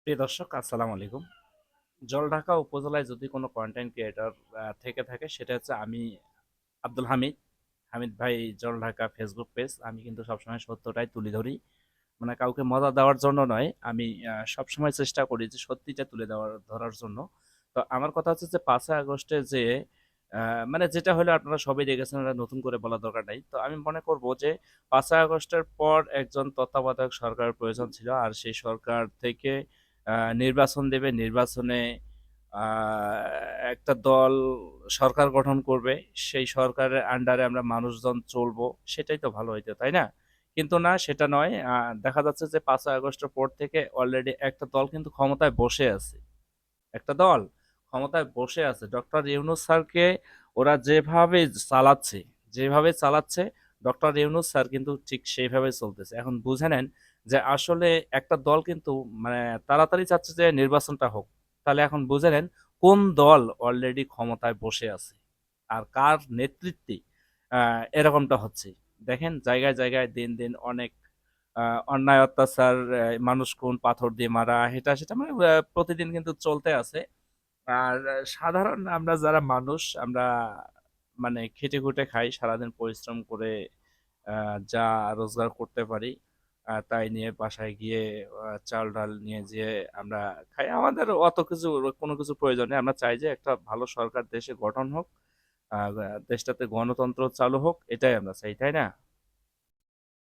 প্রিয় দর্শক, আসসালামু আলাইকুম। জলঢাকা উপজেলায় যদি কোনো কন্টেন্ট ক্রিয়েটর থেকে থাকে, সেটা হচ্ছে আমি, আব্দুল হামিদ। হামিদ ভাই জলঢাকা ফেসবুক পেজ। আমি কিন্তু সবসময় সত্যটাই তুলে ধরি, মানে কাউকে মজা দেওয়ার জন্য নয়। আমি সবসময় চেষ্টা করি যে সত্যিটা ধরার জন্য। তো আমার কথা হচ্ছে যে 5ই আগস্টে যে মানে যেটা হলো আপনারা সবাই দেখেছেন, এটা নতুন করে বলার দরকার নাই। তো আমি মনে করব যে 5ই আগস্টের পর একজন তত্ত্বাবধায়ক সরকারের প্রয়োজন ছিল, আর সেই সরকার থেকে নির্বাচন দেবে। নির্বাচনে একটা দল সরকার গঠন করবে, সেই সরকারের আন্ডারে আমরা মানুষজন চলবো। সেটাই তো ভালো হইতো, তাই না? কিন্তু না, সেটা নয়। দেখা যাচ্ছে যে 5ই আগস্টের পর থেকে অলরেডি একটা দল কিন্তু ক্ষমতায় বসে আছে। একটা দল ক্ষমতায় বসে আছে, ডক্টর ইউনূস স্যারকে ওরা যেভাবে চালাচ্ছে, ডক্টর ইউনূস স্যার কিন্তু ঠিক সেইভাবে চলতেছে। এখন বুঝে নেন যে আসলে একটা দল কিন্তু মানে তাড়াতাড়ি চাচ্ছে যে নির্বাচনটা হোক। তাহলে এখন বুঝে নেন কোন দল অলরেডি ক্ষমতায় বসে আছে আর কার নেতৃত্বে এরকমটা হচ্ছে। দেখেন, জায়গায় জায়গায় দিন দিন অনেক অন্যায় অত্যাচার, মানুষ খুন, পাথর দিয়ে মারা, এটা সেটা মানে প্রতিদিন কিন্তু চলতে আছে। আর সাধারণ আমরা যারা মানুষ, আমরা মানে খেটে খুঁটে খাই, সারাদিন পরিশ্রম করে যা রোজগার করতে পারি তাই নিয়ে বাসায় গিয়ে চাল ডাল নিয়ে যেয়ে আমরা খাই। আমাদের অত কিছু কোনো কিছু প্রয়োজন নেই। আমরা চাই যে একটা ভালো সরকার দেশে গঠন হোক, দেশটাতে গণতন্ত্র চালু হোক, এটাই আমরা চাই, তাই না?